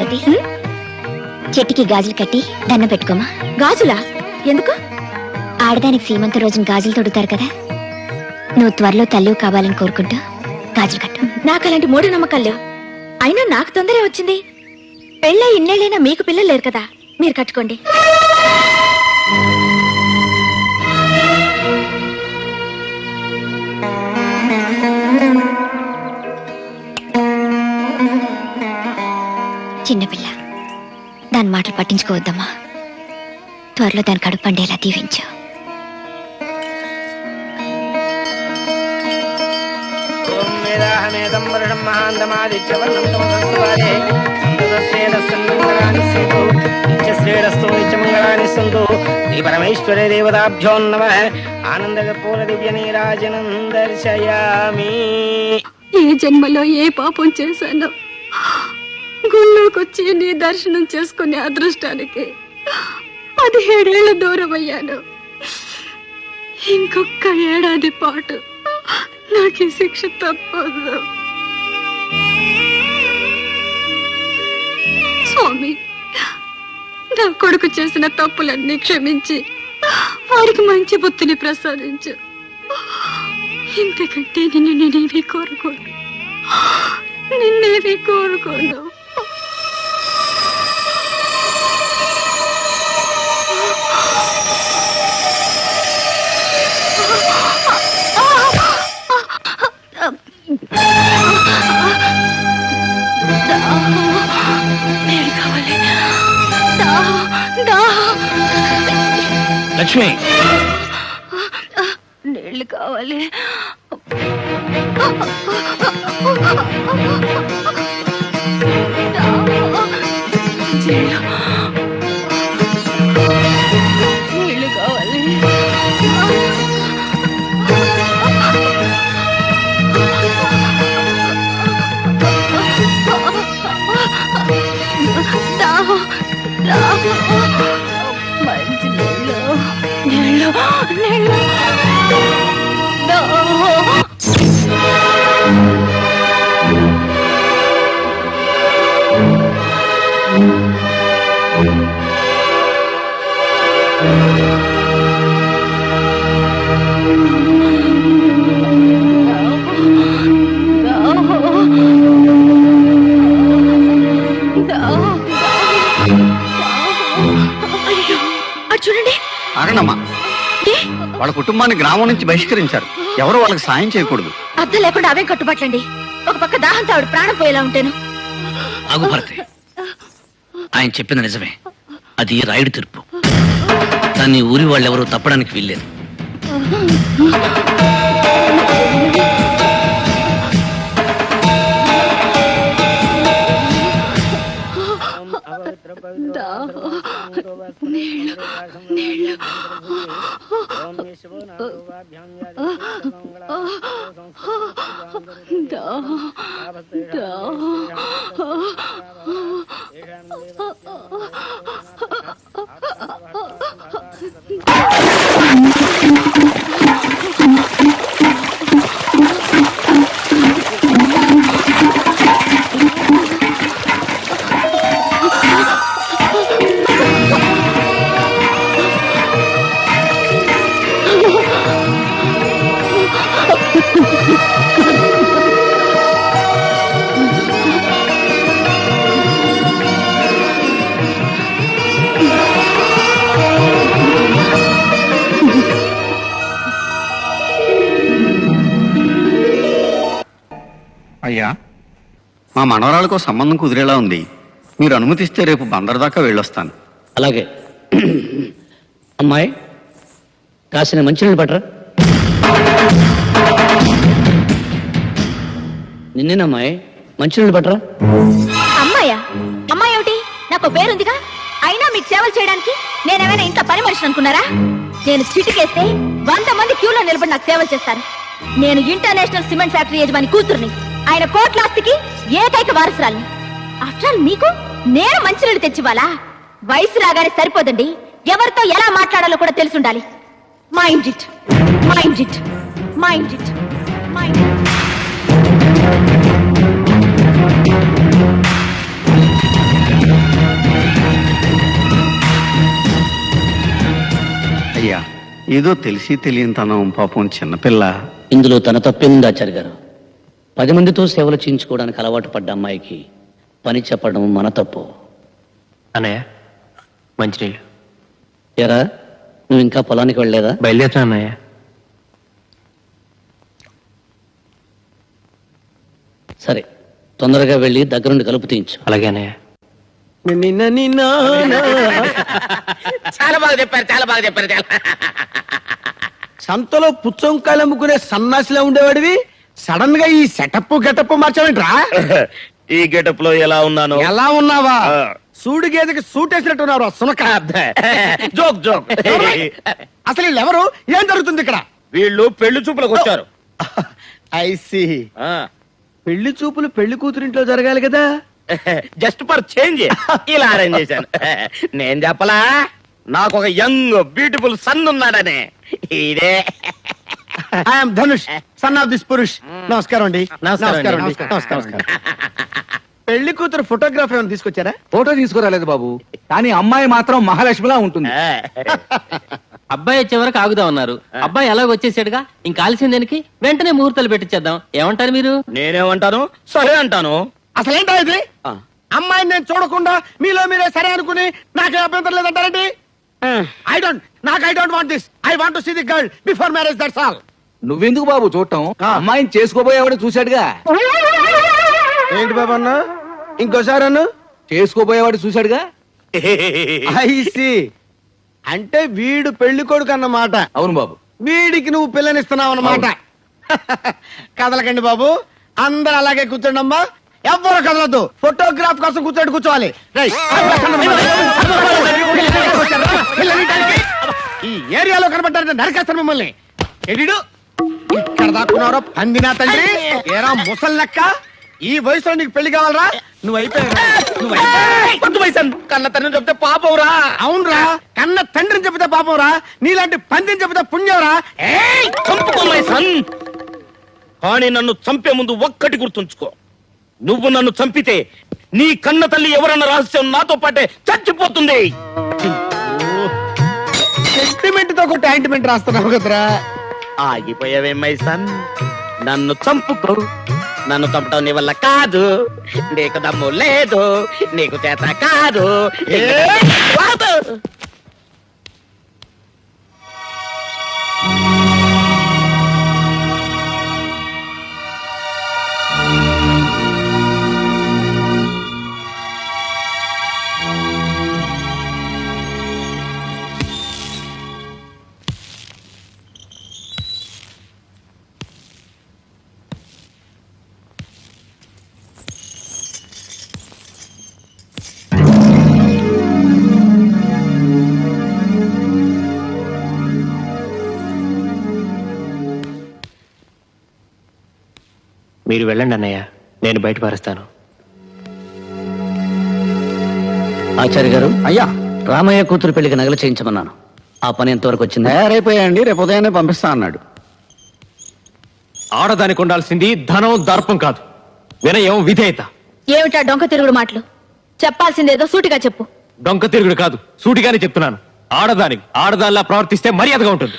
భారతి, చెట్టుకి గాజులు కట్టి దండం పెట్టుకోమా. గాజులా? ఎందుకు? ఆడదానికి సీమంత రోజున గాజులు తొడుగుతారు కదా, నువ్వు త్వరలో తల్లి కావాలని కోరుకుంటూ గాజులు కట్టు. నాకు అలాంటి మూఢనమ్మకాలు లేవు. అయినా నాకు తొందరే వచ్చింది. పెళ్ళై ఇన్నేళ్ళైనా మీకు పిల్లలు లేరు కదా, మీరు కట్టుకోండి. చిన్నపిల్ల, దాని మాటలు పట్టించుకోవద్దమ్మా. త్వరలో దాని కడుపు పండేలా దీవించు. పరమేశ్వర దేవతాభ్యో నమః. ఆనందకర్పూర దివ్య నీరాజనం దర్శయామి. ఏ జన్మలో ఏ పాపం చేశానో గుళ్ళోకొచ్చి నీ దర్శనం చేసుకునే అదృష్టానికి 17 ఏళ్ల దూరం అయ్యాను. ఇంకొక ఏడాది పాటు నాకు ఈ శిక్ష తప్పదు. స్వామి, నా కొడుకు చేసిన తప్పులన్నీ క్షమించి వాడికి మంచి బుద్ధిని ప్రసాదించు. ఇంతకంటే నిన్నేవి కోరుకోను. నిన్నేవి కోరుకోను. లక్ష్మి, నీళ్ళు కావాలి. నీళ్ళు కావాలి. మంచి నీళ్ళు, నీళ్ళు, నీళ్ళు. చూడండి. ఆగండమ్మా, వాళ్ళ కుటుంబాన్ని గ్రామం నుంచి బహిష్కరించారు. ఎవరు వాళ్ళకి సాయం చేయకూడదు. అర్థం లేకుండా అవే కట్టుబాట్లండి. ఒక పక్క దాహంతో ఆవిడ ప్రాణం పోయేలా ఉంటాను. ఆగు భారతి, ఆయన చెప్పింది నిజమే. అది రాయుడి తీర్పు. దాన్ని ఊరి వాళ్ళెవరూ తప్పడానికి వీల్లేదు. అయ్యా, మా మనవరాలకు సంబంధం కుదిరేలా ఉంది. మీరు అనుమతిస్తే రేపు బందర్ దాకా వెళ్ళొస్తాను. అలాగే. అమ్మాయి, కాసిన మంచినీళ్ళు పట్టరా. నిన్నేనమ్మాయి, మంచినీళ్ళు పట్టరా. అమ్మాయా? అమ్మాయి ఏమిటి? నాకు పేరుందిగా. అయినా మీకు సేవలు చేయడానికి నేనేమైనా ఇంత పని మనిషిని అనుకున్నారా? నేను చిటికేస్తే 100 మంది క్యూలో నిలబడి నాకు సేవలు చేస్తాను. నేను ఇంటర్నేషనల్ సిమెంట్ ఫ్యాక్టరీ యజమాని కూతుర్ని. ఆయన కోట్లాస్తికి ఏకైక వారసురాల్ని. ఆఫ్టర్ ఆల్ మీకు నేను మంచినీళ్ళు తెచ్చివ్వాలా? వయసు రాగానే సరిపోదండి, ఎవరితో ఎలా మాట్లాడాలో కూడా తెలిసి ఉండాలి. Mind it, mind it, mind it, mind it. ఏదో తెలిసి తెలియనితనం, పాపం చిన్నపిల్ల. ఇందులో తన తప్పేముంది ఆచార్య గారు? 10 మందితో సేవలు చేయించుకోవడానికి అలవాటు పడ్డ అమ్మాయికి పని చెప్పడం మన తప్పు. అన్నయ్య మంచినీళ్ళు. ఎరా, నువ్వు ఇంకా పొలానికి వెళ్ళలేదా? బయలుదేరుతా అన్నయ్య. సరే, తొందరగా వెళ్ళి దగ్గరుండి కలుపు తీయించు. అలాగే అన్నయ్య. చాలా బాగా చెప్పారు, చాలా బాగా చెప్పారు. సంతలో పుచ్చంకాయలు అమ్ముకునే సన్నాసిలో ఉండేవాడివి సడన్ గా ఈ సెటప్ గెటప్ మార్చావేంట్రా? ఈ గెటప్ లో ఎలా ఉన్నాను? ఎలా ఉన్నావా? సూడి గేదెకి సూట్ వేసినట్టున్నారు సునక. Joke joke. అసలు వీళ్ళెవరు? ఏం జరుగుతుంది ఇక్కడ? వీళ్ళు పెళ్లి చూపులకు వచ్చారు. ఐసి పెళ్లి చూపులు పెళ్లి కూతురింట్లో జరగాలి కదా. జస్ట్ ఫర్ చేంజ్ ఇలా అరేంజ్ చేశాను. నేను చెప్పలా, నాకు ఒక యంగ్ బ్యూటిఫుల్ సన్ ఉన్నాడని. ఇదే I am Dhanush, son of this Purush. నమస్కారం అండి. నమస్కారం అండి. నమస్కారం. పెళ్లి కూతురు ఫోటోగ్రాఫ్ ఏమైనా తీసుకొచ్చారా? ఫోటో తీసుకురాలేదు బాబు, కానీ అమ్మాయి మాత్రం మహాలక్ష్మిలా ఉంటుంది. అబ్బాయి వచ్చే వరకు ఆగుదామన్నారు. అబ్బాయి ఎలాగ వచ్చేసాడుగా, ఇంకా ఆలస్యం దేనికి? వెంటనే ముహూర్తాలు పెట్టించేద్దాం. ఏమంటారు మీరు? నేనేమంటాను, సరే అంటాను. అసలేంటో ఇది? అమ్మాయిని నేను చూడకుండా మీలో మీరే సరే అనుకుని నాకే అభ్యంతరం లేదంటారండి? I don't want this. I want to see the girl before marriage, that's all. నువ్వెందుకు బాబు చూడటం? అమ్మాయిని చేసుకోబోయేవాడు చూశాడుగా. ఏంటి బాబు అన్న? ఇంకోసారి అన్న. చేసుకోబోయేవాడు చూశాడుగా. ఐసి అంటే వీడు పెళ్లి కొడుకు అన్నమాట. అవును బాబు. వీడికి నువ్వు పిల్లనిస్తున్నావు అన్నమాట. కదలకండి బాబు, అందరు అలాగే కూర్చోండి అమ్మా. ఎవ్వరు కదలద్దు. ఫోటోగ్రాఫ్ కోసం కూర్చోవాలి. ఈ ఏరియాలో కనబడ్డారంటే నరకేస్తాను మిమ్మల్ని. ఎడిడు ఇక్కడ దాక్కున్నారో పందినా తండ్రి. ఏరా ముసలి లెక్క, ఈ వయసులో నీకు పెళ్లి కావాలరా? నువ్వు అయిపోయావు. కన్న తండ్రి చెప్తే పాపంరా. అవునరా, కన్న తండ్రిని చెబితే పాపంరా. నీలాంటి పందిని చెబితే పుణ్యంరా. చంపుకోమై సన్. కానీ నన్ను చంపే ముందు ఒక్కటి గుర్తుంచుకో, నువ్వు నన్ను చంపితే నీ కన్న తల్లి ఎవరన్న రహస్యం నాతో పాటే చచ్చిపోతుంది. సెంటిమెంట్ తో కొట్టి ఆయింట్మెంట్ రాస్తున్నావు కదరా. ఆగిపోయావేమై సన్. నన్ను చంపుకో. నన్ను చంపడం నీ వల్ల కాదు. నీకు దమ్ము లేదు, నీకు చేత కాదు. మీరు వెళ్ళండి అన్నయ్య, నేను బయట పారేస్తాను. ఆచార్య గారు, అయ్యా, రామయ్య కూతురు పెళ్లికి నగలు చేయించమన్నాను. ఆ పని ఎంతవరకు వచ్చింది? తయారైపోయాయండి, రేపు ఉదయాన్నే పంపిస్తా అన్నాడు. ఆడదానికి ఉండాల్సింది ధనం దర్పం కాదు, వినయం విధేయత. ఏమిటా డొంక తిరుగుడు మాటలు? చెప్పాల్సిందేదో సూటిగా చెప్పు. డొంక తిరుగుడు కాదు, సూటిగానే చెప్తున్నాను. ఆడదానిలా ప్రవర్తిస్తే మర్యాదగా ఉంటుంది.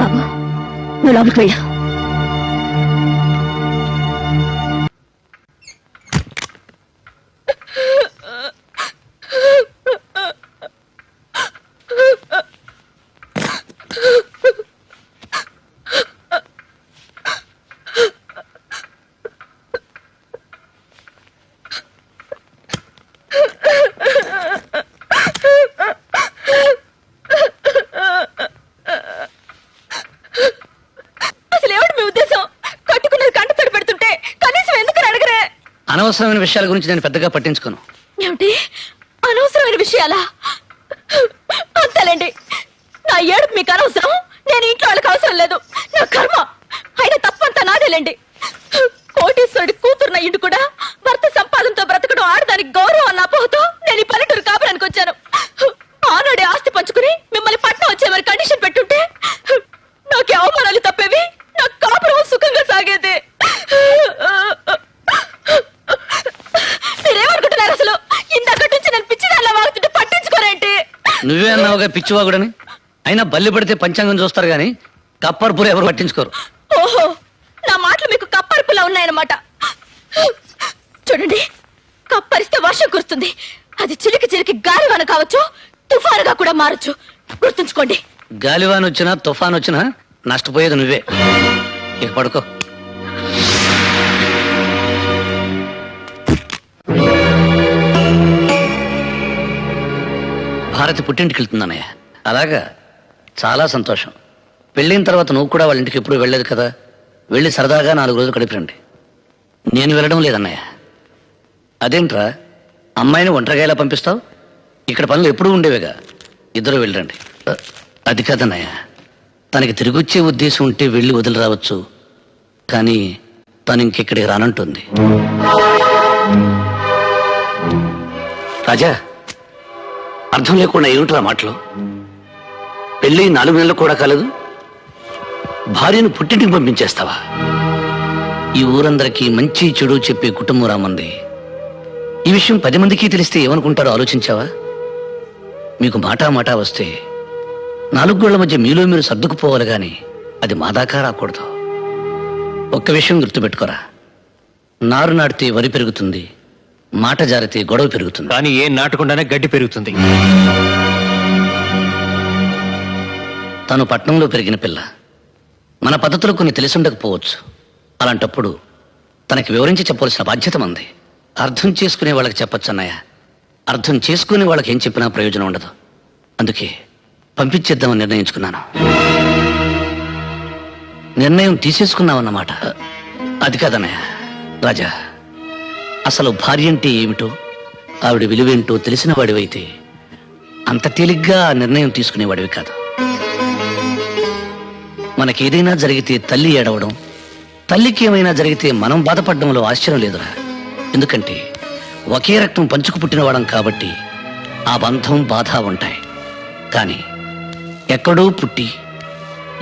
బాబు, నువ్వు లోపలికి వెళ్ళు. అనవసరమైన విషయాల గురించి నేను పెద్దగా పట్టించుకోను. ఏమిటి అనవసరమైన విషయాలా? అంతలేండి, నా ఏడుపు మీకు అనవసరం. నేను ఇంట్లో వాళ్ళకి అవసరం లేదు. నా కర్మ. అయినా తప్పంతా నాదేలేండి. కోటీశ్వరుడి కూతురున్న ఇంటి కూడా భర్త సంపాదనతో బ్రతకడం ఆడదానికి గౌరవం అన్న అపోహతో నేను ఈ పల్లెటూరు కాపురానికి వచ్చాను. ఆనాడే ఆస్తి పంచుకుని మిమ్మల్ని పట్నం వచ్చే మరి కండిషన్ పెట్టుంటే నాకే అవమానాలు తప్పేవి, నా కాపురం సుఖంగా సాగేది. మీరేమనుకుంటున్నారు అసలు? చెప్తున్నావుగా పిచ్చివాగుడని. అయినా బల్లి పడితే పంచాంగం చూస్తారు గాని కప్పర్పులు ఎవరు పట్టించుకోరు. ఓహో, నా మాటలు మీకు కప్పరిపులా ఉన్నాయన్నమాట. చూడండి, కప్పరిస్తే వర్షం కురుస్తుంది. అది చిలికి చిలికి గాలివాన కావచ్చు, తుఫానుగా కూడా మారచ్చు. గుర్తుంచుకోండి. గాలివాన్ వచ్చినా తుఫాన్ వచ్చినా నష్టపోయేది నువ్వే. ఇక పడుకో. భారతి పుట్టింటికి వెళ్తుందన్నయ్య. అలాగా, చాలా సంతోషం. పెళ్ళైన తర్వాత నువ్వు కూడా వాళ్ళ ఇంటికి ఎప్పుడు వెళ్ళలేదు కదా. వెళ్ళి సరదాగా 4 రోజులు గడిపిరండి. నేను వెళ్ళడం లేదన్నయ్య. అదేంట్రా, అమ్మాయిని ఒంటరిగా ఎలా పంపిస్తావు? ఇక్కడ పనులు ఎప్పుడూ ఉండేవిగా. ఇద్దరు వెళ్ళండి. అది కాదన్నయ్య, తనకి తిరిగొచ్చే ఉద్దేశం ఉంటే వెళ్ళి వదిలి రావచ్చు. కానీ తను ఇంకెక్కడికి రానంటుంది. రాజా, అర్థం లేకుండా ఏమిట్రా మాటలు? పెళ్ళి 4 నెలలు కూడా కాలేదు, భార్యను పుట్టింటికి పంపించేస్తావా? ఈ ఊరందరికీ మంచి చెడు చెప్పే కుటుంబం రామంది. ఈ విషయం 10 మందికి తెలిస్తే ఏమనుకుంటారో ఆలోచించావా? మీకు మాటా వస్తే 4 గోళ్ల మధ్య మీలో మీరు సర్దుకుపోవాలి గాని అది మా దాకా రాకూడదు. ఒక్క విషయం గుర్తుపెట్టుకోరా, నారు నాటితే వరి పెరుగుతుంది, మాట జారితే గొడవ పెరుగుతుంది. కానీ ఏం నాటకుండానే గడ్డి పెరుగుతుంది. తను పట్నంలో పెరిగిన పిల్ల, మన పద్ధతులు కొన్ని తెలిసుండకపోవచ్చు. అలాంటప్పుడు తనకి వివరించి చెప్పవలసిన బాధ్యత మంది. అర్థం చేసుకునే వాళ్ళకి చెప్పొచ్చు అన్నయ్య. అర్థం చేసుకునే వాళ్ళకి ఏం చెప్పినా ప్రయోజనం ఉండదు. అందుకే పంపించేద్దామని నిర్ణయించుకున్నాను. నిర్ణయం తీసేసుకున్నావన్నమాట. అది కాదన్నయ్య. రాజా, అసలు భార్య అంటే ఏమిటో, ఆవిడ విలువేంటో తెలిసిన వాడివైతే అంత తేలిగ్గా ఆ నిర్ణయం తీసుకునేవాడివి కాదు. మనకేదైనా జరిగితే తల్లి ఏడవడం, తల్లికి ఏమైనా జరిగితే మనం బాధపడడంలో ఆశ్చర్యం లేదురా. ఎందుకంటే ఒకే రక్తం పంచుకు పుట్టినవాడం కాబట్టి ఆ బంధం బాధ ఉంటాయి. కానీ ఎక్కడో పుట్టి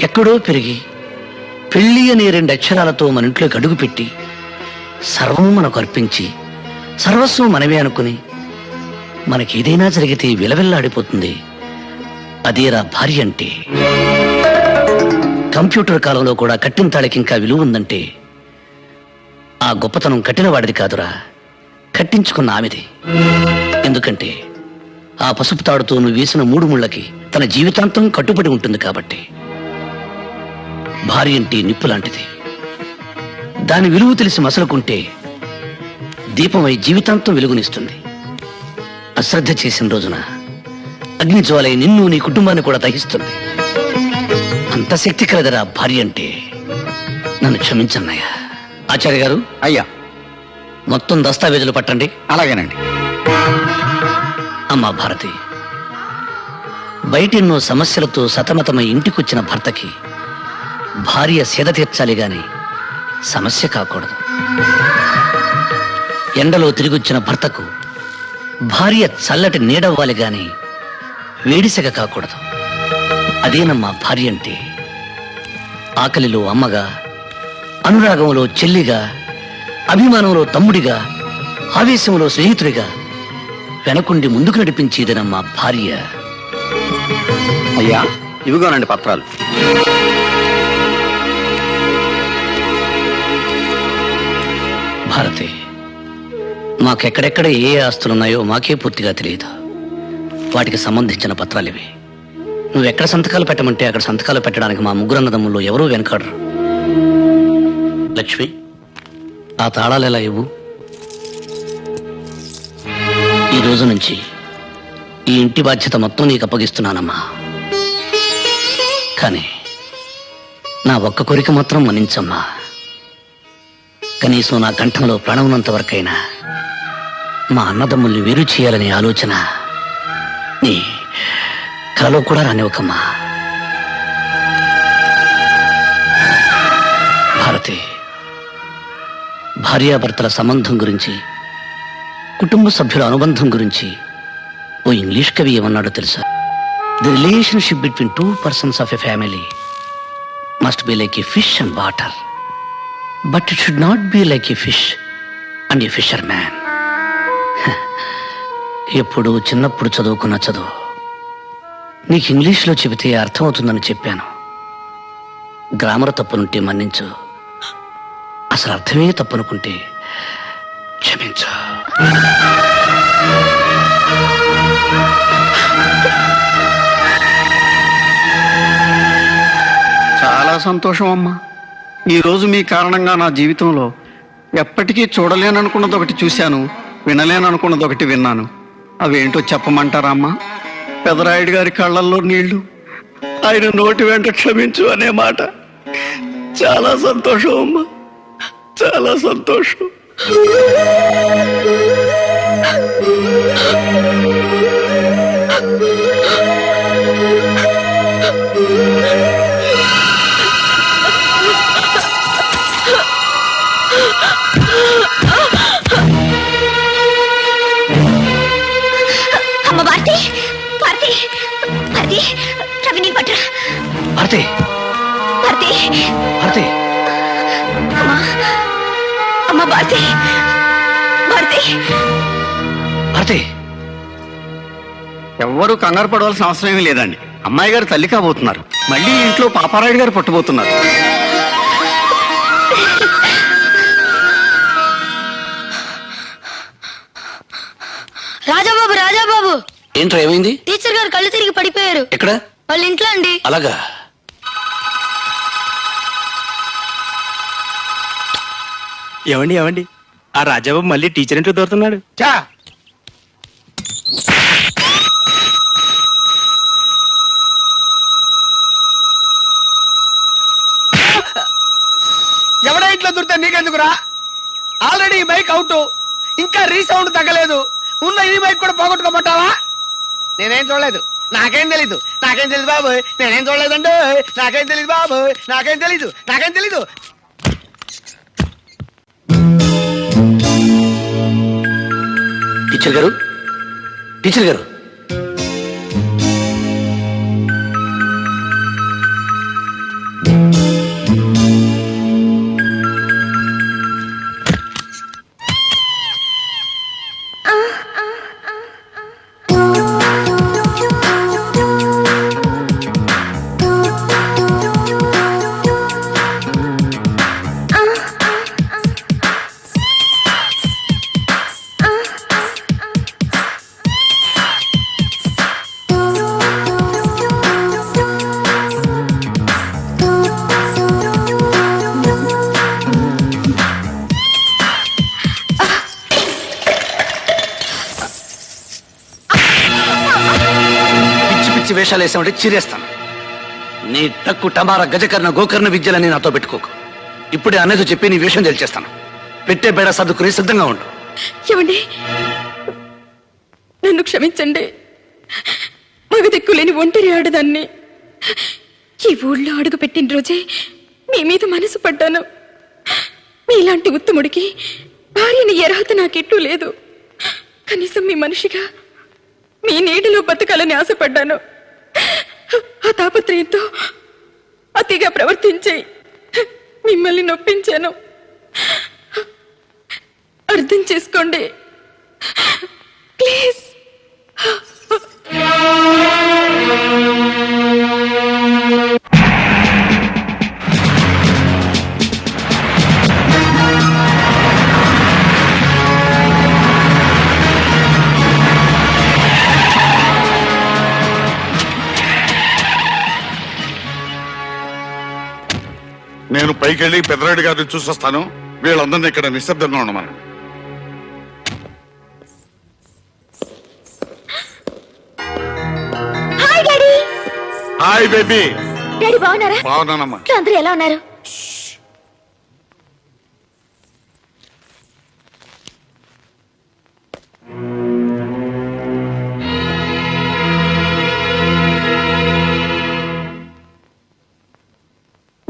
ఎక్కడో పెరిగి పెళ్లి అనే 2 అక్షరాలతో మన ఇంట్లోకి అడుగుపెట్టి సర్వం మనకు అర్పించి సర్వస్వం మనమే అనుకుని మనకేదైనా జరిగితే విలవిల్లాడిపోతుంది. అదేరా భార్య అంటే. కంప్యూటర్ కాలంలో కూడా కట్టిన తాళికి ఇంకా విలువ ఉందంటే ఆ గొప్పతనం కట్టిన వాడిది కాదురా, కట్టించుకున్న ఆమెది. ఎందుకంటే ఆ పసుపు తాడుతో నువ్వు వేసిన 3 ముళ్ళకి తన జీవితాంతం కట్టుబడి ఉంటుంది కాబట్టి. భార్య అంటే నిప్పు లాంటిది. దాని విలువ తెలిసి మసలుకుంటే దీపమై జీవితాంతం వెలుగునిస్తుంది. అశ్రద్ధ చేసిన రోజున అగ్ని జ్వాలై నిన్ను నీ కుటుంబాన్ని కూడా దహిస్తుంది. అంత శక్తి కలదరా భార్య అంటే. నన్ను క్షమించన్నయ్యా. ఆచార్య గారు, అయ్యా, మొత్తం దస్తావేజులు పట్టండి. అలాగేనండి. అమ్మా భారతి, బయటెన్నో సమస్యలతో సతమతమై ఇంటికొచ్చిన భర్తకి భార్య సేద తీర్చాలి గాని సమస్య కాకూడదు. ఎండలో తిరిగొచ్చిన భర్తకు భార్య చల్లటి నీడవ్వాలి గాని వేడిసెగ కాకూడదు. అదేనమ్మా భార్య అంటే. ఆకలిలో అమ్మగా, అనురాగంలో చెల్లిగా, అభిమానంలో తమ్ముడిగా, ఆవేశంలో స్నేహితుడిగా వెనకుండి ముందుకు నడిపించేదనమ్మా భార్య. అయ్యా, ఇవిగోనండి పత్రాలు. భారతి, మాకెక్కడెక్కడ ఏ ఆస్తులున్నాయో మాకే పూర్తిగా తెలియదు. వాటికి సంబంధించిన పత్రాలు ఇవి. నువ్వెక్కడ సంతకాలు పెట్టమంటే అక్కడ సంతకాలు పెట్టడానికి మా 3 అన్నదమ్ముల్లో ఎవరూ వెనకాడరు. లక్ష్మి, ఆ తాళాలు ఎలా ఇవ్వు. ఈ రోజు నుంచి ఈ ఇంటి బాధ్యత మొత్తం నీకు అప్పగిస్తున్నానమ్మా. కానీ నా ఒక్క కోరిక మాత్రం మన్నించమ్మా. కనీసం నా కంఠంలో ప్రాణం ఉన్నంత వరకైనా మా అన్నదమ్ముల్ని వేరు చేయాలనే ఆలోచన నీ కలలో కూడా రానివ్వకమ్మా. భారతి, భార్యాభర్తల సంబంధం గురించి, కుటుంబ సభ్యుల అనుబంధం గురించి ఓ ఇంగ్లీష్ కవి ఏమన్నాడో తెలుసా? The relationship between 2 persons of a family must be like a fish and water, but it should not be like a fish and a fissure man. ఎప్పుడు చిన్నప్పుడు చదువుకున్న చదువు నీకు ఇంగ్లీష్లో చెబితే అర్థమవుతుందని చెప్పాను. గ్రామర్ తప్పునుంటే మన్నించు, అసలు అర్థమే తప్పనుకుంటే క్షమించు. చాలా సంతోషం అమ్మా. ఈరోజు మీ కారణంగా నా జీవితంలో ఎప్పటికీ చూడలేననుకున్నది ఒకటి చూశాను, వినలేననుకున్నది ఒకటి విన్నాను. అవేంటో చెప్పమంటారా అమ్మా? పెదరాయుడు గారి కళ్ళల్లో నీళ్లు, ఆయన నోటి వెంట క్షమించు అనే మాట. చాలా సంతోషం అమ్మా, చాలా సంతోషం. అమ్మ భారతి, భారతి, భారతి, రవి నీ పట్ల. భారతి, భారతి, భారతి, అమ్మా, అమ్మ భారతి, భారతి. భారతి. ఎవ్వరూ కంగారు పడవలసిన అవసరం ఏమీ లేదండి. అమ్మాయి గారు తల్లి కాబోతున్నారు. మళ్ళీ ఇంట్లో పాపారాయుడు గారు పుట్టబోతున్నారు. రాజాబాబు, రాజాబాబు, ఏంట్రా ఏమైంది? టీచర్ గారు కళ్ళు తిరిగి పడిపోయారు. ఎక్కడ? వాళ్ళ ఇంట్లో అండి. అలాగా? ఏమండి ఆ రాజాబాబు మళ్ళీ టీచర్ ఇంట్లో దొరుకుతున్నాడు. చా ఎవడ ఇంట్లో దొరికితే నీకెందుకురా? ఆల్రెడీ ఈ మైక్ అవుట్, ఇంకా రీసౌండ్ తగ్గలేదు. ఉన్న ఈ మైక్ కూడా పోగొట్టుకోమంటావా? నేనేం చూడలేదు, నాకేం తెలీదు బాబు, నేనేం చూడలేదండి, నాకేం తెలీదు బాబు, నాకేం తెలీదు. టీచర్ గారు, టీచర్ గారు, వేషాలు వేసామంటే చీరేస్తాను. నీ టక్కు టమారా గజకర్ణ గోకర్ణ విద్యలని నాతో పెట్టుకోకు. ఇప్పుడే అన్నయ్యతో చెప్పి నీ వేషం తెలిచేస్తాను. పెట్టే బేడ సర్దుకుని సిద్ధంగా ఉండు. ఏమండి, నన్ను క్షమించండి. మగ దిక్కులేని ఒంటరి ఆడదాన్ని. ఈ ఊళ్ళో అడుగు పెట్టిన రోజే మీ మీద మనసు పడ్డాను. మీలాంటి ఉత్తముడికి భార్యని అర్హత నాకెట్లూ లేదు. కనీసం మీ మనిషిగా మీ నీటిలో బతకాలని ఆశపడ్డాను. ఆ తాపత్రయంతో అతిగా ప్రవర్తించి మిమ్మల్ని నొప్పించాను. అర్థం చేసుకోండి ప్లీజ్. నేను పైకెళ్ళి పెదరాయుడు గారిని చూసొస్తాను. వీళ్ళందరినీ ఇక్కడ నిశ్శబ్దంగా ఉండమని. Hi daddy. Hi baby. Daddy బాగున్నారా? బాగున్నానమ్మా. అందరూ ఎలా ఉన్నారు?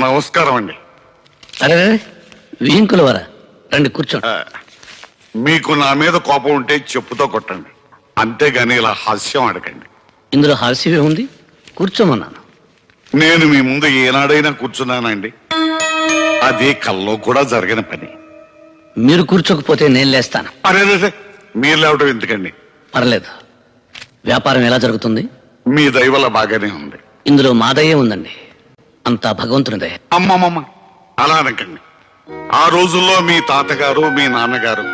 నమస్కారం అండి. అరే విహింకుల వారా, రండి కూర్చోండి. మీకు నా మీద కోపం ఉంటే చెప్పుతో కొట్టండి, అంతేగాని ఇలా హాస్యం అడగండి. ఇందులో హాస్యమే ఉంది, కూర్చోమన్నాను. నేను మీ ముందు ఏనాడైనా కూర్చున్నానండి? అది కల్లో కూడా జరగని పని. మీరు కూర్చోకపోతే నేను లేస్తాను. అరే మీరు లేవటం ఎందుకండి? పర్లేదు. వ్యాపారం ఎలా జరుగుతుంది? మీ దయ వల్ల బాగానే ఉంది. ఇందులో మాదయ్యే ఉందండి, అంతా భగవంతుని దయ. అమ్మమ్మమ్మ అలా అనకండి. ఆ రోజుల్లో మీ తాతగారు మీ నాన్నగారు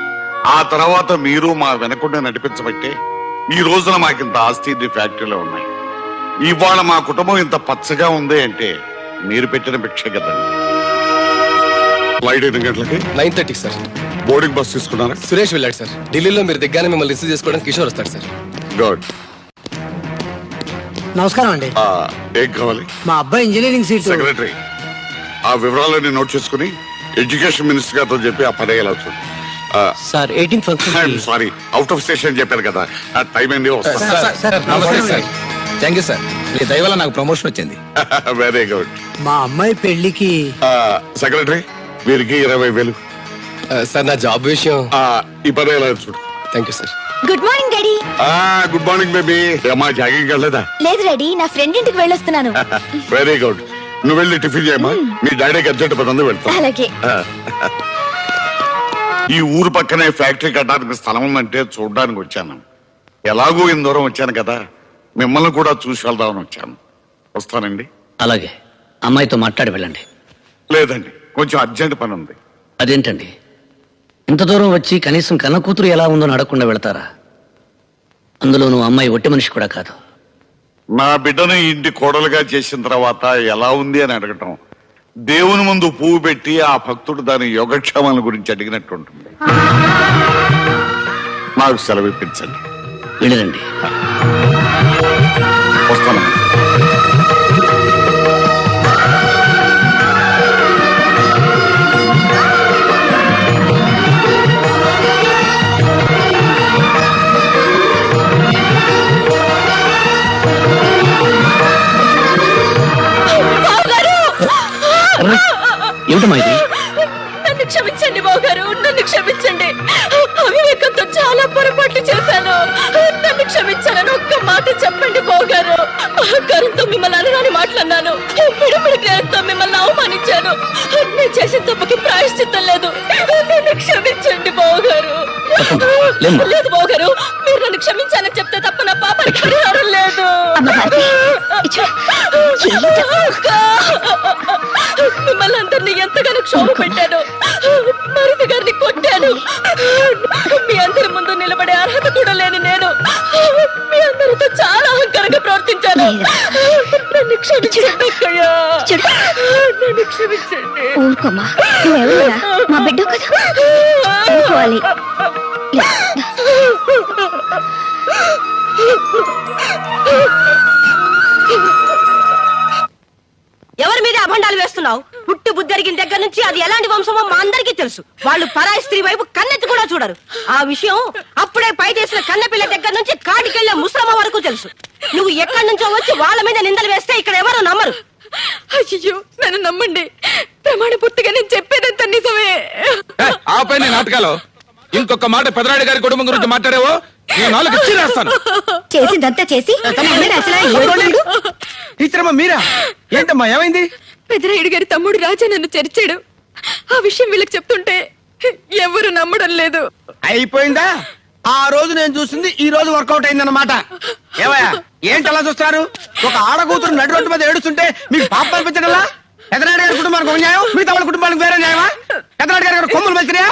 ఆ తర్వాత మీరు మా వెనకుండా నడిపించబట్టే ఈ రోజున మాకింత ఆస్తి ఫ్యాక్టరీలో ఉన్నాయి. ఇవాళ మా కుటుంబం ఇంత పచ్చగా ఉంది అంటే మీరు పెట్టిన భిక్ష కదండి. ఫ్లైట్ 8 గంటలకి 9:30 సార్. బోర్డింగ్ బస్ తీసుకున్నారా? సురేష్ వెళ్ళాడు సార్. ఢిల్లీలో మీరు దిగ్గానే మిమ్మల్ని రిసీవ్ చేసుకోవడానికి కిషోర్ వస్తాడు సార్. గుడ్. నమస్కారం అండి. ఏం కావాలి? మా అబ్బాయి ఇంజనీరింగ్ సీట్. సెక్రటరీ, ఆ వివరాలన్నీ నోట్ చేసుకుని ఎడ్యుకేషన్ మినిస్టర్ గారితో చెప్పి ఆ పని అయ్యేలా చూడండి. Sir 18 sorry, out of station చెప్పారు కదా, ఆ టైం ఏంది వస్తా. నమస్తే సార్. Thank you sir. మీ దయ వల్ల నాకు ప్రమోషన్ వచ్చింది. Very good. మా అమ్మాయి పెళ్లికి సెక్రటరీ, వీరికి 20,000. సార్ నా జాబ్ విషయం. ఈ పని ఎలా చూడు. Thank you sir. Good morning daddy. Good morning baby. అమ్మా జాగింగ్ వెళ్ళలేదా? లేదు డాడీ, నా ఫ్రెండ్ ఇంటికి వెళ్ళొస్తున్నాను. Very good. నువ్వు వెళ్ళి టిఫిన్ చేయమ్మా. మీ డాడీకి అర్జెంట్ పని ఉంది, వెళ్తా. అలాగే. ఈ ఊరు పక్కనే ఫ్యాక్టరీ కట్టడానికి స్థలం ఉందంటే చూడడానికి వచ్చాను. ఎలాగూ ఇంత దూరం వచ్చాను కదా, మిమ్మల్ని కూడా చూసి వెళ్దామని వచ్చాను. వస్తానండి. అలాగే, అమ్మాయితో మాట్లాడి వెళ్ళండి. లేదండి, కొంచెం అర్జెంట్ పని ఉంది. అదేంటండి, ఇంత దూరం వచ్చి కనీసం కన్న కూతురు ఎలా ఉందో అడగకుండా వెళ్తారా? అందులో నువ్వు అమ్మాయి ఒట్టి మనిషి కూడా కాదు. నా బిడ్డను ఇంటి కోడలుగా చేసిన తర్వాత ఎలా ఉంది అని అడగటం దేవుని ముందు పువ్వు పెట్టి ఆ భక్తుడు దాని యోగక్షేమాల గురించి అడిగినట్టు ఉంటుంది. నాకు సెలవు ఇప్పించండి. వెళ్ళిరండి. వస్తాను. ఏమిటమ్మా ఇది? నన్ను క్షమించండి బావగారు, నన్ను క్షమించండి. అవివేకంతో చాలా పొరపాట్లు చేశాను. నన్ను క్షమించాలని ఒక్క మాట చెప్పండి బావగారు. అహంకారంతో మిమ్మల్ని అనరాని మాట్లాడినాను. పిడిపిడి జ్ఞానంతో మిమ్మల్ని అవమానించాను. నేను చేసిన తప్పుకి ప్రాయశ్చిత్తం లేదు. నన్ను క్షమించండి బావగారు. లేదు బావగారు, మీరు నన్ను క్షమించాలని చెప్తే తప్ప నా పాపానికి పరిహారం లేదు. మిమ్మల్ని అందరినీ ఎంతగానో క్షోభ పెట్టాను. మరిది గారిని కొట్టాను. మీ అందరి ముందు నిలబడే అర్హత కూడా లేని నేను మీ అందరితో చాలా అహంకారంగా ప్రవర్తించాను. నన్ను క్షమించండి అక్కయ్య. నన్ను క్షమించండి. ఊరుకోమ్మా, నువ్వెవరురా? మా బిడ్డ కదా, ఊరుకోవాలి. ఎవరి మీద అభండాలు వేస్తున్నావు? పుట్టి బుద్ధరిగిన దగ్గర నుంచి అది ఎలాంటి వంశమో మా అందరికీ తెలుసు. వాళ్ళు పరాయి స్త్రీ వైపు కన్నెత్తి కూడా చూడరు. ఆ విషయం అప్పుడే పై చేసిన కన్నెపిల్ల దగ్గర నుంచి కాటికెళ్లే ముసలమ్మ వరకు తెలుసు. నువ్వు ఎక్కడి నుంచో వచ్చి వాళ్ళ మీద నిందలు వేస్తే ఇక్కడ ఎవరు నమ్మరు. అయ్యో, నన్ను నమ్మండి. ప్రమాణ పూర్తిగా నేను చెప్పేదంతా నిజమే. ఆపై నాటకాలు ఇంకొక మాట పెదరాడి గారి కుటుంబం గురించి మాట్లాడేవో నాలుగు ఇచ్చిరేస్తాను. చేసిందంతా చేసి టీచరమ్మ మీరా? ఏంటమ్మా ఏమైంది? పెదరాయుడు గారి తమ్ముడు రాజా నన్ను చరిచాడు. ఆ విషయం వీళ్ళకి చెప్తుంటే ఎవరు నమ్మడం లేదు. అయిపోయిందా? ఆ రోజు నేను చూసింది ఈ రోజు వర్కౌట్ అయిందన్నమాట. ఏమయ్యా, ఏంటి అలా చూస్తారు? ఒక ఆడకూతురు నడి రోడ్డు మీద ఏడుస్తుంటే మీకు పాప అనిపించడంలా? పెదనాయుడు గారి కుటుంబానికి ఒక న్యాయం, మిగతా వాళ్ళ కుటుంబానికి వేరే న్యాయమా? పెదనాయుడు గారి కొమ్ములు మంచిగా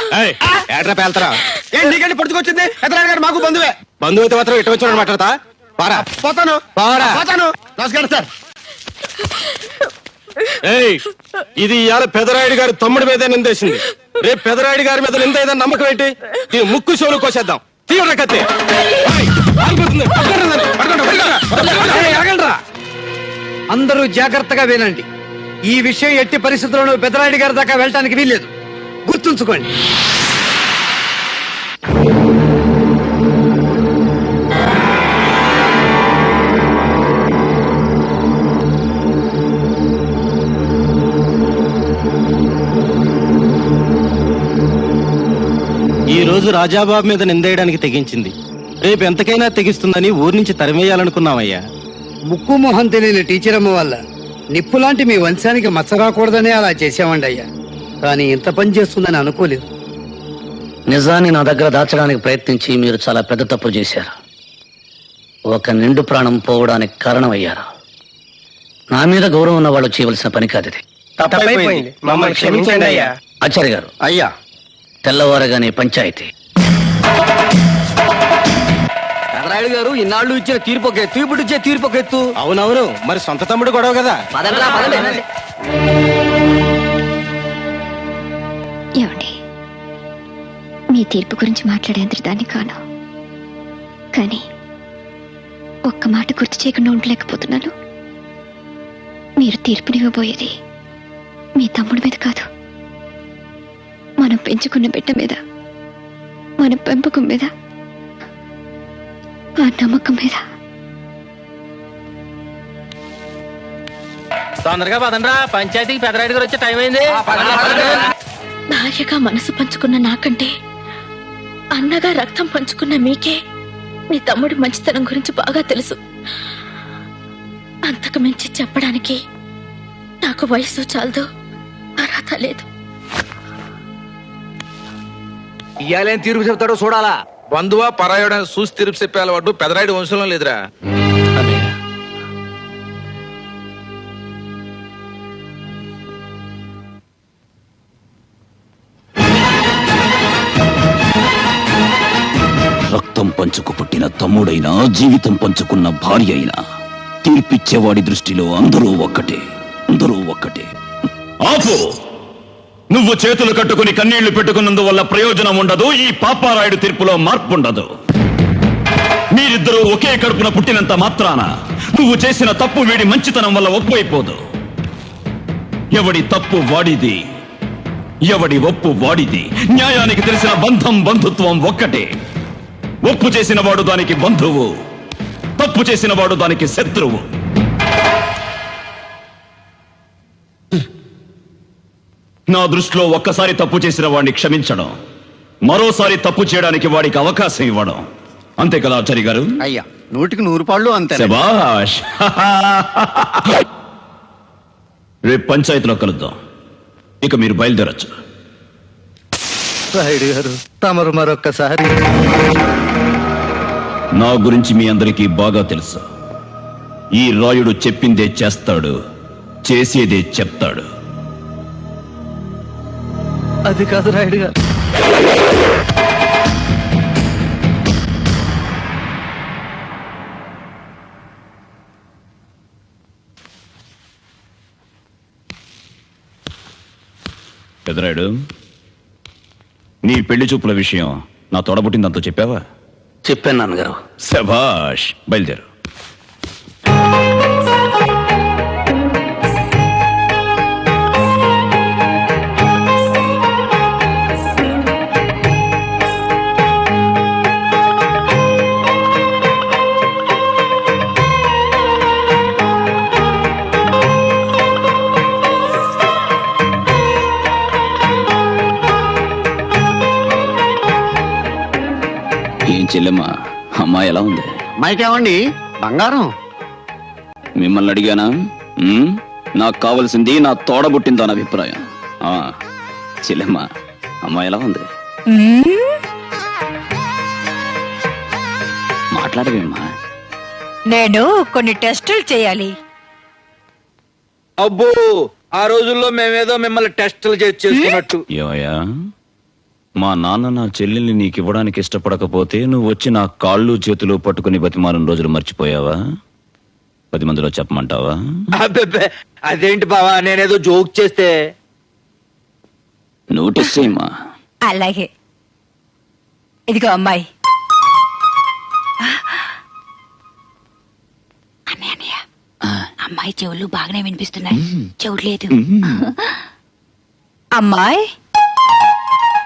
ఏం నీకంటే పడుచుకొచ్చింది? పెదనాయుడు గారు మాకు బంధువే. బంధువు అయితే మాత్రం ఇటు వచ్చి మాట్లాడతా. పోతాను. నమస్కారం సార్. ఇది ఇవాళ పెదరాయుడు గారి తమ్ముడి మీద నిందేసింది. రేపు పెదరాయుడు గారి మీద నింద ఏదైనా నమ్మకం ఏంటి? దీని ముక్కు షోలు కోసేద్దాం. తీవ్ర కత్తి అందరూ జాగ్రత్తగా వినండి. ఈ విషయం ఎట్టి పరిస్థితుల్లోనూ పెదరాయుడు గారి దాకా వెళ్ళటానికి వీల్లేదు. గుర్తుంచుకోండి. ఈ రోజు రాజాబాబు మీద నిందేయడానికి తెగించింది. రేపు ఎంతకైనా తెగిస్తుందని ఊరి నుంచి తరిమేయాలనుకున్నామయ్యా. ముక్కు మొహం తెలియని టీచరమ్మ వల్ల నిప్పులాంటి మీ వంశానికి మచ్చ రాకూడదనే అలా చేసామండి అయ్యా. కానీ ఇంత పని చేస్తుందని అనుకోలేదు. నిజాన్ని నా దగ్గర దాచడానికి ప్రయత్నించి మీరు చాలా పెద్ద తప్పు చేశారు. ఒక నిండు ప్రాణం పోవడానికి కారణమయ్యారు. నా మీద గౌరవం ఉన్న వాళ్ళు చేయవలసిన పని కాదు ఇది. తప్పైపోయింది, మమ్మల్ని క్షమించండి అయ్యా. ఆచార్య గారు, అయ్యా, తెల్లవారగానే పంచాయతీ. పెదరాయుడు గారు ఇన్నాళ్ళు ఇచ్చిన తీర్పు ఒక ఎత్తు, ఇప్పుడు ఇచ్చే తీర్పు ఒక ఎత్తు. అవునవును, మరి సొంత తమ్ముడు గొడవ కదా. ఏమండి, మీ తీర్పు గురించి మాట్లాడేంత దాన్ని కాను, కానీ ఒక్క మాట గుర్తు చేయకుండా ఉండలేకపోతున్నాను. మీరు తీర్పునివ్వబోయేది మీ తమ్ముడి మీద కాదు, మనం పెంచుకున్న బిడ్డ మీద, మన పెంపకం మీద, ఆ నమ్మకం మీద. తొందరగా పదండ్రా, పంచాయతీకి పెదరాయుడు గారు వచ్చే టైం అయింది. భార్యగా మనసు పంచుకున్న నాకంటే అన్నగా రక్తం పంచుకున్న మీకే మీ తమ్ముడి మంచితనం గురించి బాగా తెలుసు. అంతకు మించి చెప్పడానికి నాకు వయసు చాలదు, అర్హత లేదు. ఇయ్యాలేం తీర్పు చెప్తాడో చూడాలా. బంధువా పరాయుడ చూసి తిరుపు చెప్పే అలవాటు పెదరాయుడు వంశంలో లేదురా. రక్తం పంచుకు పుట్టిన తమ్ముడైనా, జీవితం పంచుకున్న భార్య అయినా, తీర్పిచ్చేవాడి దృష్టిలో అందరూ ఒక్కటే, అందరూ ఒక్కటే. ఆపు! నువ్వు చేతులు కట్టుకుని కన్నీళ్లు పెట్టుకున్నందువల్ల ప్రయోజనం ఉండదు. ఈ పాపారాయుడు తీర్పులో మార్పు ఉండదు. మీరిద్దరూ ఒకే కడుపున పుట్టినంత మాత్రాన నువ్వు చేసిన తప్పు వీడి మంచితనం వల్ల ఒప్పైపోదు. ఎవడి తప్పు వాడిది, ఎవడి ఒప్పు వాడిది. న్యాయానికి తెలిసిన బంధం, బంధుత్వం ఒక్కటే. ఒప్పు చేసిన వాడు దానికి బంధువు, తప్పు చేసిన వాడు దానికి శత్రువు. నా దృష్టిలో ఒక్కసారి తప్పు చేసిన వాడిని క్షమించడం, మరోసారి తప్పు చేయడానికి వాడికి అవకాశం ఇవ్వడం. అంతే కదా ఆచార్య గారు? అయ్యా, 100కి 100 అంతే. శభాష్. రేపు పంచాయతీలో కలుద్దాం. ఇక మీరు బయలుదేరచ్చు. రాయుడు గారు, తమరు మరొక్కసారి. నా గురించి మీ అందరికీ బాగా తెలుసు. ఈ రాయుడు చెప్పిందే చేస్తాడు, చేసేదే చెప్తాడు. అది కాదు రాయుడు గారు. పెదరాయుడు, నీ పెళ్లి చూపుల విషయం నా తోడబుట్టిందంతా చెప్పావా? చెప్పాను నాన్నగారు. శభాష్, బయలుదేరు. ఏం చెల్లెమ్మా, అమ్మాయి ఎలా ఉంది? మైకేమండి, బంగారం. మిమ్మల్ని అడిగానా? నాకు కావలసింది నా తోడబుట్టిందని అభిప్రాయం. చెల్లెమ్మా, అమ్మాయి ఎలా ఉంది? మాట్లాడవేమ్మా. నేను కొన్ని టెస్టులు చేయాలి. అబ్బో, ఆ రోజుల్లో మేమేదో మిమ్మల్ని టెస్టులు చేసుకున్నట్టు. ఏమయ్యా, మా నాన్న నా చెల్లెల్ని నీకు ఇవ్వడానికి ఇష్టపడకపోతే నువ్వు వచ్చి నా కాళ్ళు చేతులు పట్టుకుని బతిమాలిన రోజులు మర్చిపోయావా? 10 మందిలో చెప్పమంటావా? అబ్బే, అదేంటి బావా, నేనేదో జోక్ చేస్తే. నోటీస్ చేయమ్మా. అలాగే, ఇదిగో అమ్మాయి. అన్నయ్య, అమ్మాయి చెవులు బాగానే వినిపిస్తున్నాయి, చెవులు లేదు. అమ్మాయి,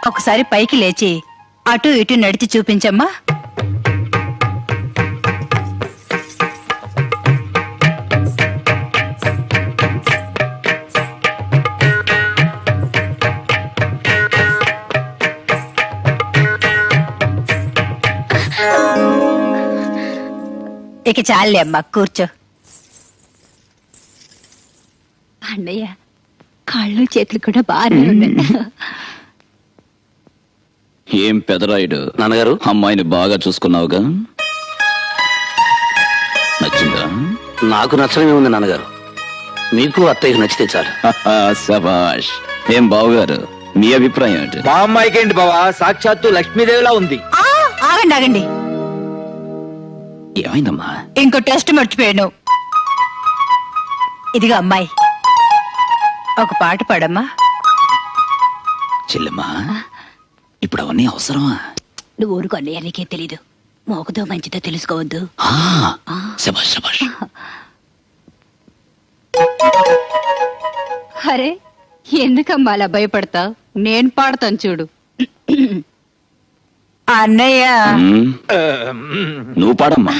ఒకసారి పైకి లేచి అటు ఇటు నడిచి చూపించమ్మా. ఇక చాలే అమ్మా, కూర్చో. అన్నయ్య, కాళ్ళు చేతులు కూడా బాగానే ఉన్నాయి. ఏం పెదరాయుడు, నాన్నగారు, అమ్మాయిని బాగా చూసుకున్నావుగా? నాకు నచ్చడమే ఉంది నాన్నగారు. మీకు అత్తయ్యకు నచ్చితే చాలు. శభాష్. ఏం బావగారు, మీ అభిప్రాయం ఏంటి? మా అమ్మాయికి ఏంటి బావా, సాక్షాత్తు లక్ష్మీదేవిలా ఉంది. ఆగండి ఆగండి, ఏమైందమ్మా? ఇంకో టెస్ట్ మర్చిపోయాను. ఇదిగా అమ్మాయి, ఒక పాట పాడమ్మా. చెల్లెమ్మా, ఇప్పుడు అవన్నీ అవసరమా? నువ్వు ఊరుకో అన్నయ్య, నీకే తెలీదు. మోకదో మంచిదో తెలుసుకోవద్దు. శభాష్ శభాష్. అరే, ఎందుకమ్మా అలా భయపడతావు? నేను పాడతాను చూడు. అన్నయ్య, నువ్వు పాడమ్మా.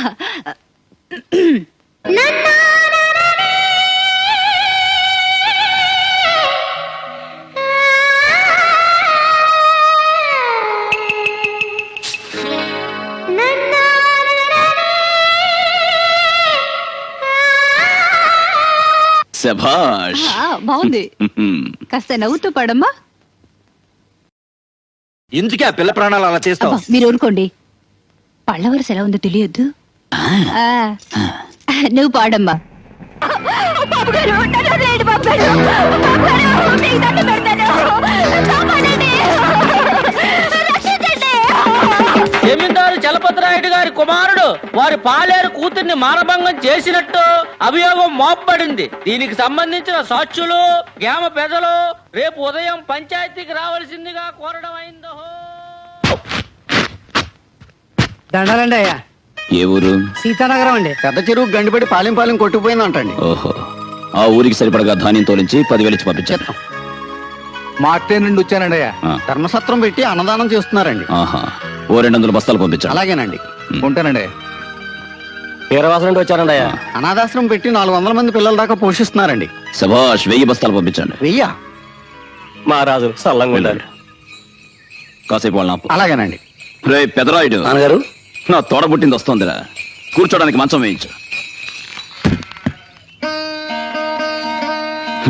శభాష్. బాగుంది. కాస్త నవ్వుతూ పాడమ్మా. ఎందుకే ఆ పిల్ల ప్రాణాలు అలా చేస్తావు? అబ్బా, మీరు ఊరుకోండి. పళ్ళ వరుస ఎలా ఉందో తెలియద్దు. నువ్వు పాడమ్మా. బాబు గారు, నన్ను వదిలేయండి బాబు గారు. బాబు గారు, మీకు దండం పెడతాను. కాపాడండి. రక్షించండి. జమీందారు చలపతిరాయుడు గారి కుమారుడు వారి పాలేరు కూతుర్ని మానభంగం చేసినట్టు అభియోగం మోపబడింది. దీనికి సంబంధించిన సాక్షులు, గ్రామ పెద్దలు రేపు ఉదయం పంచాయతీకి రావాల్సిందిగా కోరడం అయిందో. దండాలండి అయ్యా. ఏ ఊరు? సీతానగరం అండి. పెద్ద చెరువు గండిపడి పాలెం కొట్టుకుపోయిందంటండి. ఓహో, ఆ ఊరికి సరిపడగా ధాన్యం తోలించి 10,000 ఇచ్చి పంపించాను. మార్టే నుండి వచ్చానండి అయ్యా. ధర్మసత్రం పెట్టి అన్నదానం చేస్తున్నారండి. ఆహా, ఓ 200 బస్తాలు పంపించాను. అలాగేనండి. ఉంటానండి. వీరవాసం నుండి వచ్చానండి అయ్యా. అనాథాశ్రమం పెట్టి 400 మంది పిల్లల దాకా పోషిస్తున్నారండి. శభాష్. 1000 బస్తాలు పంపించండి. 1000? మా రాజు సల్లంగా ఉండాలి. కాసేపు వాళ్ళ ఆపు. అలాగేనండి. రే పెదరాయుడు, నాన్నగారు, నా తోడబుట్టింది వస్తోందిరా. కూర్చోడానికి మంచం వేయించు.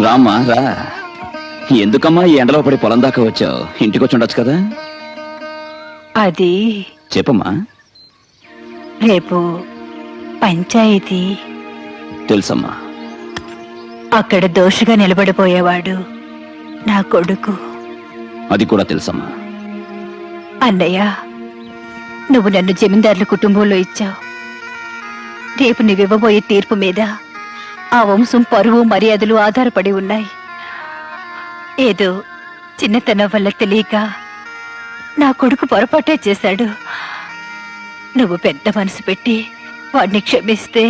రామ్మా రా. ఎందుకమ్మా ఈ ఎండలో పడి పొలం దాకా వచ్చావు? ఇంటికి వచ్చి ఉండొచ్చు కదా. అది చెప్పమ్మా. రేపు పంచాయతీ. తెలుసమ్మా. అక్కడ దోషిగా నిలబడిపోయేవాడు నా కొడుకు. అది కూడా తెలుసమ్మా. అన్నయ్య, నువ్వు నన్ను జమీందారుల కుటుంబంలో ఇచ్చావు. రేపు నువ్వివ్వబోయే తీర్పు మీద ఆ వంశం పరువు మర్యాదలు ఆధారపడి ఉన్నాయి. ఏదో చిన్నతనం వల్ల తెలియక నా కొడుకు పొరపాటే చేశాడు. నువ్వు పెద్ద మనసు పెట్టి వాడిని క్షమిస్తే.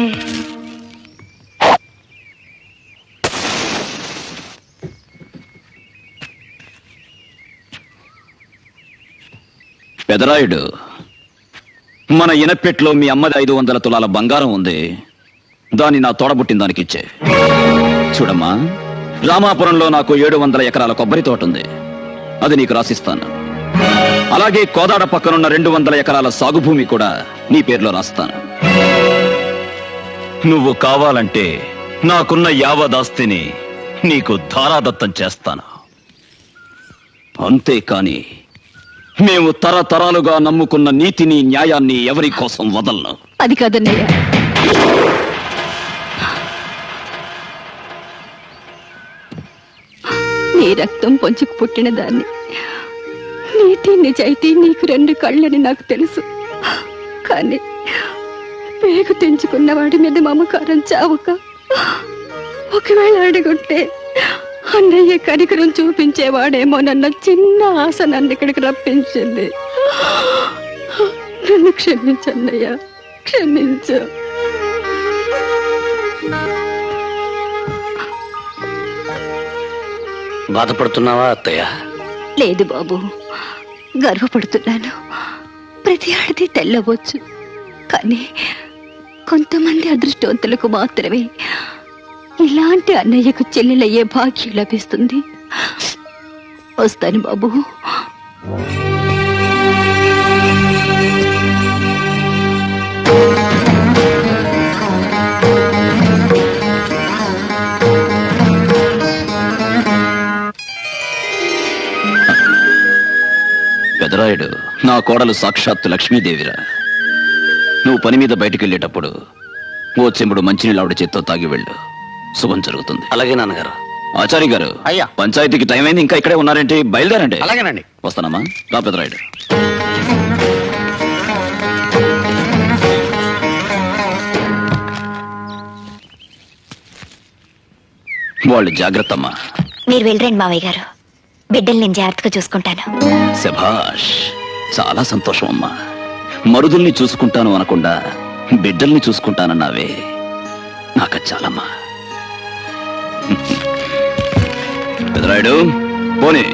పెదరాయుడు, మన ఇనపెట్లో మీ అమ్మది 500 తులాల బంగారం ఉంది. దాన్ని నా తోడబుట్టిన దానికి ఇచ్చే. చూడమ్మా, రామాపురంలో నాకు 700 ఎకరాల కొబ్బరి తోట ఉంది. అది నీకు రాసిస్తాను. అలాగే కోదాడ పక్కనున్న 200 ఎకరాల సాగు భూమి కూడా నీ పేర్లో రాస్తాను. నువ్వు కావాలంటే నాకున్న యావదాస్తిని నీకు ధారాదత్తం చేస్తాను. అంతేకాని మేము తరతరాలుగా నమ్ముకున్న నీతిని న్యాయాన్ని ఎవరి కోసం వదలను. అది కాదన్నయ్య. నీ రక్తం పొంచుకు పుట్టిన దాన్ని. నీతి నిజాయితీ నీకు 2 కళ్ళని నాకు తెలుసు. కానీ పేగు తెంచుకున్న వాడి మీద మమకారం చావక ఒకవేళ అడుగుంటే అన్నయ్య కనికరం చూపించేవాడేమో నన్న చిన్న ఆశ నన్ను ఇక్కడికి రప్పించింది. నన్ను క్షమించన్నయ్య, క్షమించు. బాధపడుతున్నావా అత్తయ్య? లేదు బాబు, గర్వపడుతున్నాను. ప్రతి ఆడది తెల్లవచ్చు, కానీ కొంతమంది అదృష్టవంతులకు మాత్రమే ఇలాంటి అన్నయ్యకు చెల్లెలయ్యే భాగ్యం లభిస్తుంది. వస్తాను బాబు. పెదరాయుడు, నా కోడలు సాక్షాత్తు లక్ష్మీదేవిరా. నువ్వు పని మీద బయటికి వెళ్ళేటప్పుడు ఓ చెంబుడు మంచినీళ్ళు ఆవిడ చేత్తో తాగి వెళ్ళు. శుభం జరుగుతుంది. అలాగే నాన్నగారు. ఆచార్య గారు, అయ్యా. పంచాయతీకి టైం అయింది, ఇంకా ఇక్కడే ఉన్నారేంటి? బయలుదేరండి. అలాగేనండి. వస్తానమ్మా. రా పెదరాయుడు. వాళ్ళు జాగ్రత్త అమ్మా. మీరు వెళ్ళరండి మావయ్య గారు, బిడ్డలు నేను జాగ్రత్తగా చూసుకుంటాను. శభాష్, చాలా సంతోషం అమ్మా. మరుదుల్ని చూసుకుంటాను అనకుండా బిడ్డల్ని చూసుకుంటానన్నావే, నాకు చాలమ్మా. పెదరాయుడు పోనీ.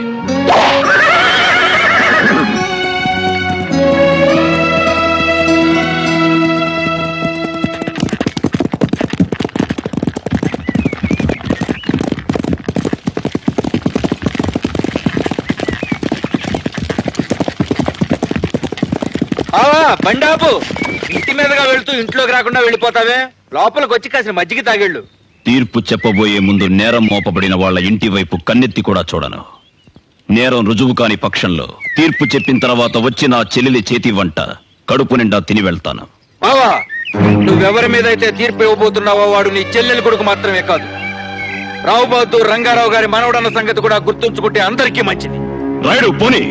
బండాపు, ఇంటి మీదగా వెళ్తూ ఇంట్లోకి రాకుండా వెళ్ళిపోతావే, లోపలికి వచ్చి కాసిన మజ్జిగ తాగేళ్ళు. తీర్పు చెప్పబోయే ముందు నేరం మోపబడిన వాళ్ళ ఇంటి వైపు కన్నెత్తి కూడా చూడను. నేరం రుజువు కాని పక్షంలో తీర్పు చెప్పిన తర్వాత వచ్చి నా చెల్లెలి చేతి వంట కడుపు నిండా తిని వెళ్తాను. బావా, నువ్వెవరి మీద అయితే తీర్పు ఇవ్వబోతున్నావో వాడు నీ చెల్లెలి కొడుకు మాత్రమే కాదు, రావు బహదూర్ రంగారావు గారి మనవడన్న సంగతి కూడా గుర్తుంచుకుంటే అందరికీ మంచిది. రాయుడు పోనీ.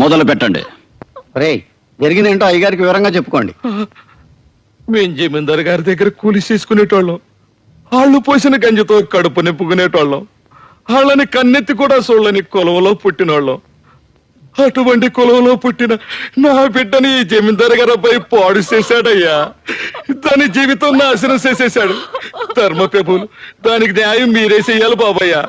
మొదలు పెట్టండి. రే, జరిగిందేంటో అయ్యగారికి వివరంగా చెప్పుకోండి. మేం జమీందారు గారి దగ్గర కూలి చేసుకునేటోళ్ళం, వాళ్ళు పోసిన గంజితో కడుపు నింపుకునేటోళ్ళం, వాళ్ళని కన్నెత్తి కూడా చూడని కులంలో పుట్టినోళ్ళం. అటువంటి కులంలో పుట్టిన నా బిడ్డని ఈ జమీందారు గారి అబ్బాయి పాడు చేశాడయ్యా. దాని జీవితం నాశనం చేసేశాడు. ధర్మ ప్రభులు, దానికి న్యాయం మీరే చెయ్యాలి బాబయ్యా.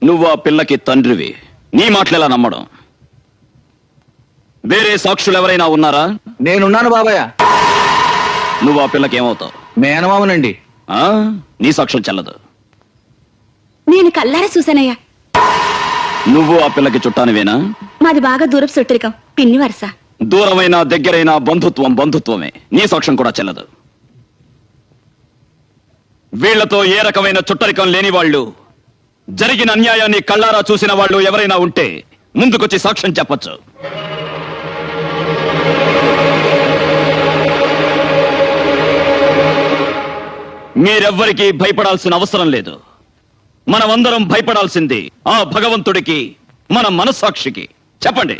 నువ్వు ఆ పిల్లకి తండ్రివి, నీ మాటలెలా నమ్మడం? వేరే సాక్షులు ఎవరైనా ఉన్నారా? నేనున్నాను బాబాయ్. నువ్వు ఆ పిల్లకి ఏమవుతావు? మేనమామనండి. నీ సాక్ష్యం చెల్లదు. నేను కల్లారా చూశానయ్యా. నువ్వు ఆ పిల్లకి చుట్టానివేనా? మాది బాగా దూరపు సొట్టరికం, పిన్ని వరుస. దూరమైన దగ్గరైన బంధుత్వం బంధుత్వమే, నీ సాక్ష్యం కూడా చెల్లదు. వీళ్లతో ఏ రకమైన చుట్టరికం లేని వాళ్ళు, జరిగిన అన్యాయాన్ని కళ్ళారా చూసిన వాళ్ళు ఎవరైనా ఉంటే ముందుకొచ్చి సాక్ష్యం చెప్పొచ్చు. మీరెవ్వరికీ భయపడాల్సిన అవసరం లేదు. మనమందరం భయపడాల్సింది ఆ భగవంతుడికి, మన మనస్సాక్షికి. చెప్పండి.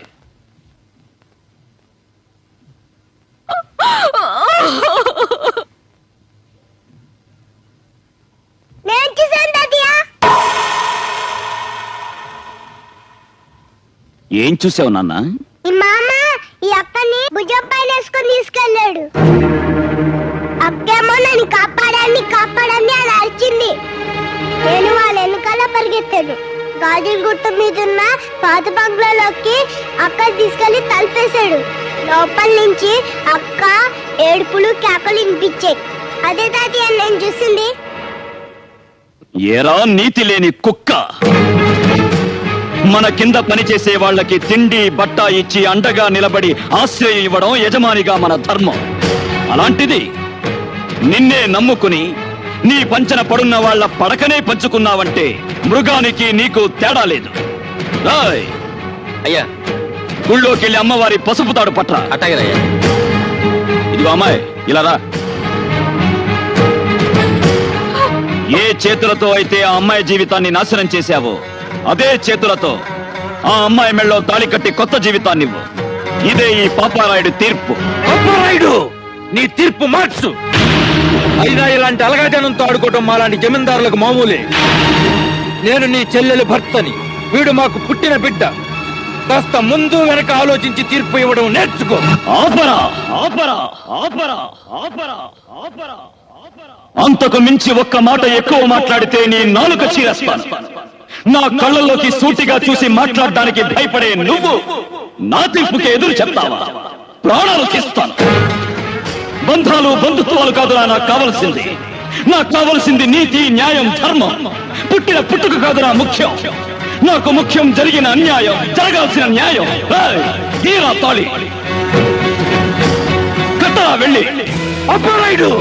ఏం చూసావు నాన్న? ఈ మామ ఈ అక్కని భుజం పైన వేసుకొని తీసుకెళ్ళాడు. అక్కేమో నన్ను కాపాడాన్ని కాపాడాన్ని అని అరిచింది. నేను వాళ్ళ వెనకాల పరిగెత్తాను. గాజుల గుట్ట మీదున్న పాత బంగ్లాలోకి అక్క తీసుకెళ్లి తలుపేశాడు. లోపల నుంచి అక్క ఏడుపులు కేకలు వినిపించాయి. అదే తాతయ్య నేను చూసింది. ఏరా నీతి లేని కుక్క! మన కింద పనిచేసే వాళ్ళకి తిండి బట్ట ఇచ్చి అండగా నిలబడి ఆశ్రయం ఇవ్వడం యజమానిగా మన ధర్మం. అలాంటిది నిన్నే నమ్ముకుని నీ పంచన పడున్న వాళ్ళ పడకనే పంచుకున్నావంటే మృగానికి నీకు తేడా లేదు. అయ్యా, గుళ్ళోకి వెళ్ళి అమ్మవారి పసుపు తాడు పట్రా. అట్టగరయ్యా. ఇదిగో అమ్మాయి, ఇలా రా. ఏ చేతులతో అయితే ఆ అమ్మాయి జీవితాన్ని నాశనం చేశావో అదే చేతులతో ఆ అమ్మాయి మెళ్ళో తాళి కట్టి కొత్త జీవితాన్ని ఇవ్వు. ఇదే ఈ పాపారాయుడు తీర్పు. పాపారాయుడు, నీ తీర్పు మార్చు. అయినా ఇలాంటి అలగాజనంతో ఆడుకోవటం మాలాంటి జమీందారులకు మామూలే. నేను నీ చెల్లెలి భర్తని, వీడు మాకు పుట్టిన బిడ్డ. కాస్త ముందు వెనక ఆలోచించి తీర్పు ఇవ్వడం నేర్చుకో. ఆపరా, ఆపరా, ఆపరా, ఆపరా, ఆపరా. అంతకు మించి ఒక్క మాట ఎక్కువ మాట్లాడితే నీ నాలుక చీరేస్తాను. నా కళ్ళల్లోకి సూటిగా చూసి మాట్లాడడానికి భయపడే నువ్వు నా తీర్పుకి ఎదురు చెప్తావా? ప్రాణాలు తీస్తాను. బంధాలు బంధుత్వాలు కాదురా నాకు కావలసింది. నాకు కావలసింది నీతి, న్యాయం, ధర్మం. పుట్టిన పుట్టుక కాదురా ముఖ్యం. నాకు ముఖ్యం జరిగిన అన్యాయం, జరగాల్సిన న్యాయం. తీరా తాళి కట్టరా వెళ్ళి. పాపారాయుడు,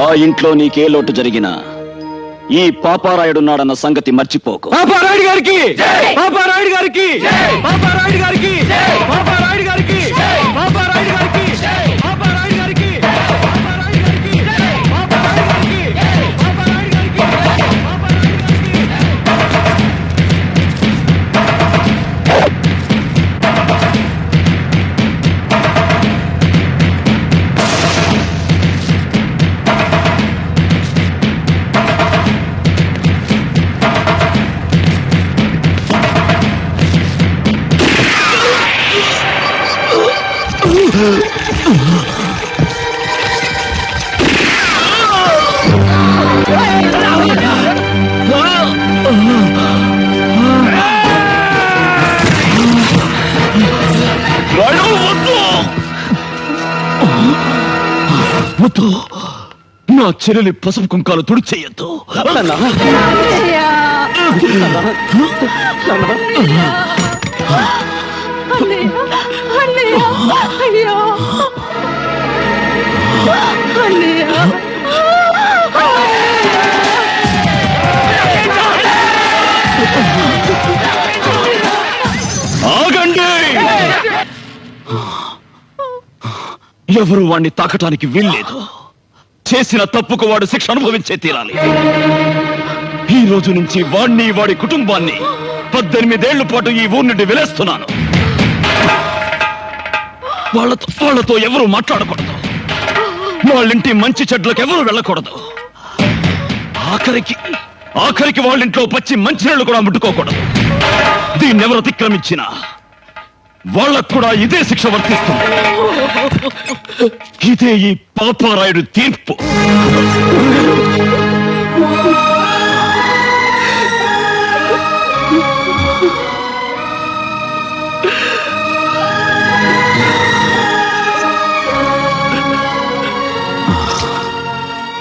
ఆ ఇంట్లో నీకే లోటు జరిగినా ఈ పాపారాయుడున్నాడన్న సంగతి మర్చిపోకు. పాపారాయుడు గారికి, పాపారాయుడు గారికి, పాపారాయుడు గారికి, పాపారాయుడు గారికి, పాపారాయుడు గారికి, పాపారాయుడు గారికి, పాపారాయుడు గారికి, పాపారాయుడు గారికి, పాపారాయుడు వద్దు, నా చెల్లెలి పసుపు కుంకాలు తుడిచేయద్దు. ఆగండి! ఎవరు వాణ్ణి తాకటానికి వీల్లేదు. చేసిన తప్పుకు వాడు శిక్ష అనుభవించే తీరాలి. ఈ రోజు నుంచి వాణ్ణి, వాడి కుటుంబాన్ని 18 ఏళ్ల పాటు ఈ ఊరి నుండి వెలేస్తున్నాను. వాళ్ళతో ఎవరు మాట్లాడకూడదు. వాళ్ళింటి మంచి చెడ్లకు ఎవరు వెళ్ళకూడదు. ఆఖరికి వాళ్ళింట్లో పచ్చి మంచినీళ్లు కూడా ముట్టుకోకూడదు. దీన్నెవరు అతిక్రమించినా వాళ్ళకు కూడా ఇదే శిక్ష వర్తిస్తుంది. ఇదే ఈ పాపారాయుడు తీర్పు.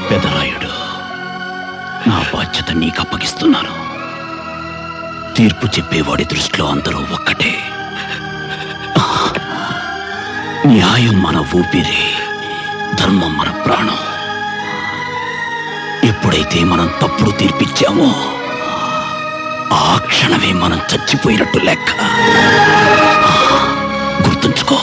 పెదరాయుడు, నా బాధ్యత నీకు అప్పగిస్తున్నాను. తీర్పు చెప్పేవాడి దృష్టిలో అందరూ ఒక్కటే. న్యాయం మన ఊపిరి, ధర్మం మన ప్రాణం. ఎప్పుడైతే మనం తప్పుడు తీర్పిచ్చామో ఆ క్షణమే మనం చచ్చిపోయినట్టు లెక్క. గుర్తుంచుకో.